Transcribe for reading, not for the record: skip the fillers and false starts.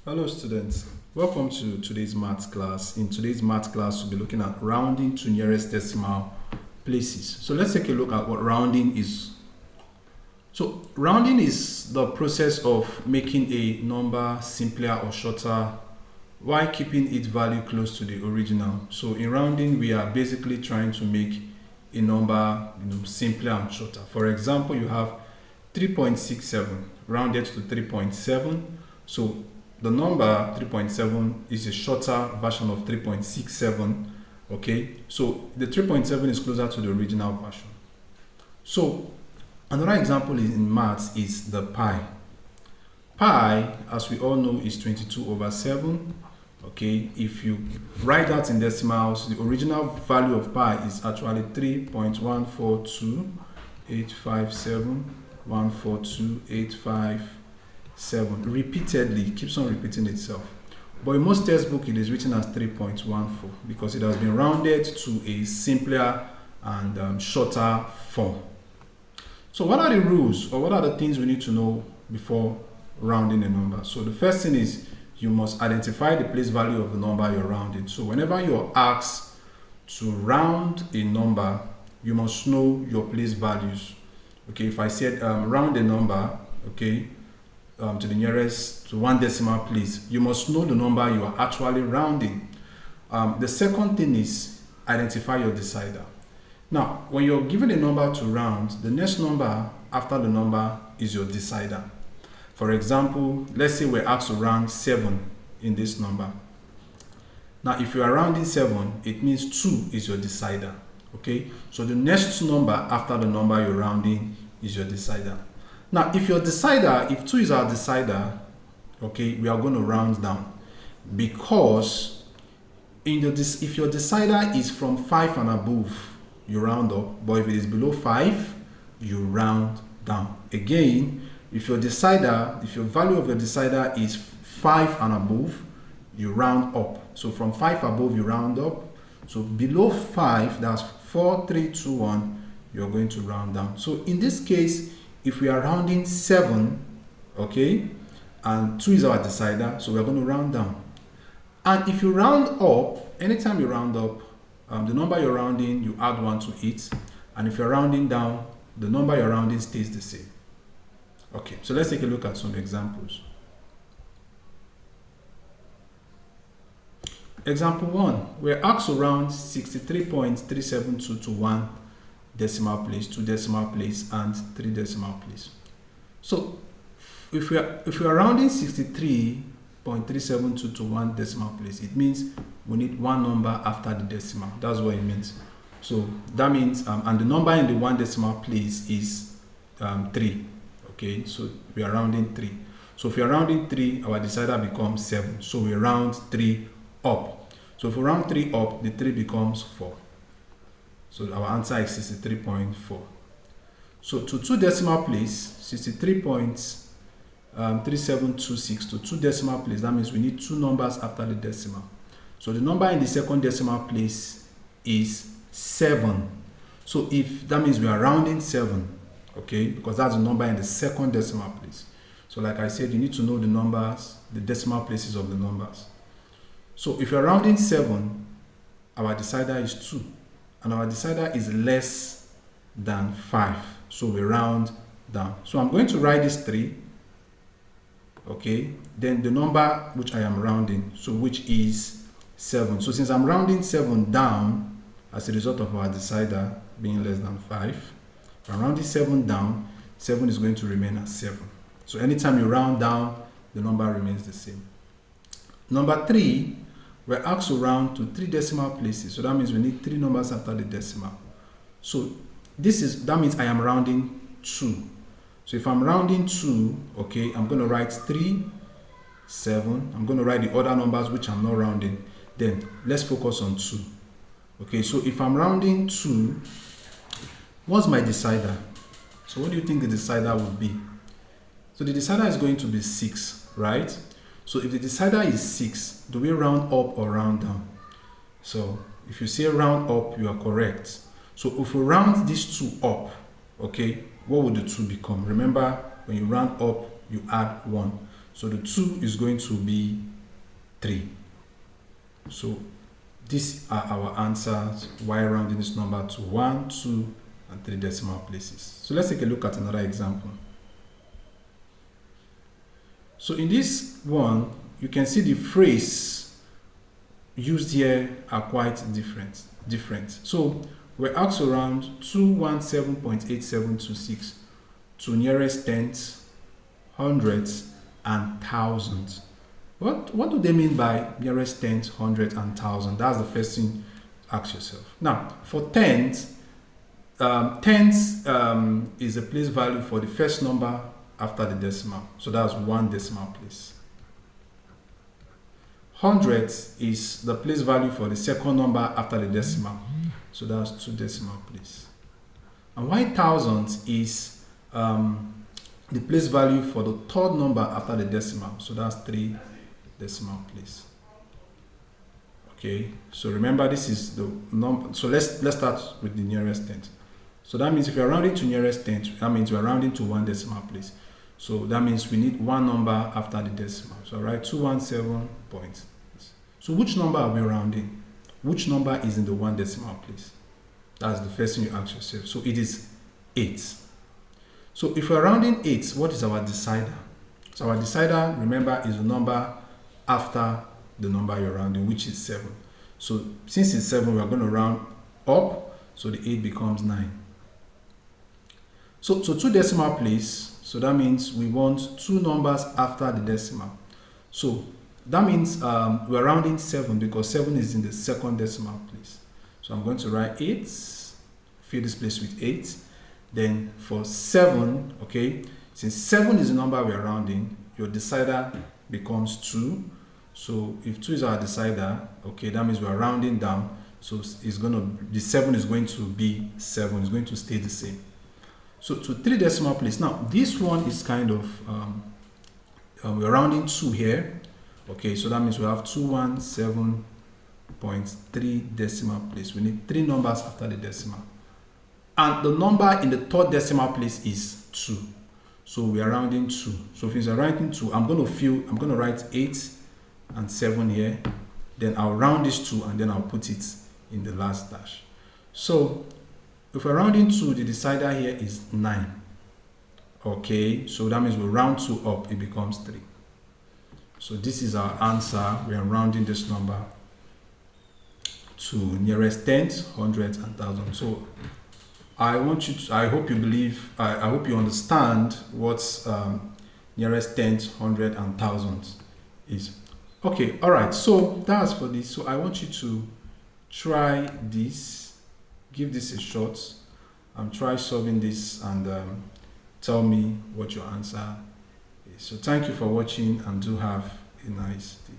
Hello students, welcome to today's maths class. In today's maths class, we'll be looking at rounding to nearest decimal places. So let's take a look at what rounding is. So rounding is the process of making a number simpler or shorter while keeping its value close to the original. So in rounding, we are basically trying to make a number simpler and shorter. For example, you have 3.67 rounded to 3.7. So the number 3.7 is a shorter version of 3.67. Okay, so the 3.7 is closer to the original version. So another example in maths is the pi. Pi, as we all know, is 22/7. Okay, if you write that in decimals, the original value of pi is actually 3.142857142857 repeatedly, keeps on repeating itself. But in most textbooks, it is written as 3.14 because it has been rounded to a simpler and shorter form. So what are the rules, or what are the things we need to know before rounding a number? So the first thing is you must identify the place value of the number you're rounding. So whenever you're asked to round a number, you must know your place values. Okay, if I said round a number, okay, to the nearest to one decimal place, you must know the number you are actually rounding. The second thing is identify your decider. Now, when you're given a number to round, the next number after the number is your decider. For example, let's say we're asked to round 7 in this number. Now, if you are rounding 7, it means 2 is your decider. Okay, so the next number after the number you're rounding is your decider. Now, if 2 is our decider, okay, we are going to round down, because if your decider is from 5 and above, you round up, but if it is below 5, you round down. Again, if your value of your decider is 5 and above, you round up. So from 5 above, you round up. So below 5, that's 4, 3, 2, 1, you're going to round down. So in this case, if we are rounding 7, okay, and 2 is our decider, so we're going to round down. And if you round up, anytime you round up, the number you're rounding, you add 1 to it. And if you're rounding down, the number you're rounding stays the same. Okay, so let's take a look at some examples. Example 1, we're asked to round 63.372 to 1 decimal place, 2 decimal place, and 3 decimal place. So if we are rounding 63.372 to 1 decimal place, it means we need one number after the decimal. That's what it means. So that means and the number in the 1 decimal place is 3. Okay, so we are rounding 3. So if we are rounding 3, our decider becomes 7. So we round 3 up. So if we round 3 up, the 3 becomes 4. So our answer is 63.4. So to 2 decimal place, 63.3726 to 2 decimal place, that means we need 2 numbers after the decimal. So the number in the second decimal place is 7. So if that means we are rounding 7, okay, because that's the number in the second decimal place. So like I said, you need to know the numbers, the decimal places of the numbers. So if you're rounding 7, our decider is 2. And our decider is less than 5. So we round down. So I'm going to write this 3. Okay. Then the number which I am rounding, so which is 7. So since I'm rounding 7 down as a result of our decider being less than 5, if I'm rounding 7 down, 7 is going to remain as 7. So anytime you round down, the number remains the same. Number 3, we're asked to round to 3 decimal places. So that means we need 3 numbers after the decimal. So that means I am rounding 2. So if I'm rounding 2, okay, I'm going to write 3, 7. I'm going to write the other numbers which I'm not rounding. Then let's focus on 2. Okay, so if I'm rounding 2, what's my decider? So what do you think the decider would be? So the decider is going to be 6, right? So if the decider is 6, do we round up or round down? So if you say round up, you are correct. So if we round these 2 up, okay, what would the 2 become? Remember, when you round up, you add 1. So the 2 is going to be 3. So these are our answers while rounding this number to 1, 2, and 3 decimal places. So let's take a look at another example. So in this one, you can see the phrase used here are quite different. So we're asked to round 217.8726 to nearest tenths, hundredths, and thousands. What do they mean by nearest tenths, hundredths, and thousand? That's the first thing ask yourself. Now, for tenths, tenths is a place value for the first number after the decimal. So that's 1 decimal place. Hundredths is the place value for the second number after the decimal. So that's 2 decimal place. And while thousands is the place value for the third number after the decimal. So that's 3 decimal place. Okay, so remember this is the number. So let's start with the nearest tenth. So that means if you're rounding to nearest tenth, that means we're rounding to 1 decimal place. So that means we need 1 number after the decimal. So I write 217 points. So which number are we rounding? Which number is in the 1 decimal place? That's the first thing you ask yourself. So it is 8. So if we're rounding 8, what is our decider? So our decider, remember, is the number after the number you're rounding, which is 7. So since it's 7, we're going to round up. So the 8 becomes 9. So 2 decimal place. So that means we want 2 numbers after the decimal. So that means we're rounding 7 because 7 is in the second decimal place. So I'm going to write 8, fill this place with 8. Then for 7, okay, since 7 is the number we're rounding, your decider becomes 2. So if 2 is our decider, okay, that means we're rounding down. So it's going to, the 7 is going to be 7. It's going to stay the same. So to 3 decimal place. Now this one is kind of we're rounding 2 here. Okay, so that means we have 217.3 decimal place. We need 3 numbers after the decimal, and the number in the third decimal place is 2. So we are rounding 2. So if I'm writing 2, I'm going to write 8 and 7 here. Then I'll round this 2 and then I'll put it in the last dash. So if we're rounding 2, the decider here is 9. Okay, so that means we round 2 up, it becomes 3. So this is our answer. We are rounding this number to nearest tenths, hundredths, and thousands. So I hope you understand what nearest tenths, hundred, and thousands is. Okay, all right, so that's for this. So I want you to try this, give this a shot, and try solving this, and tell me what your answer is. So thank you for watching, and do have a nice day.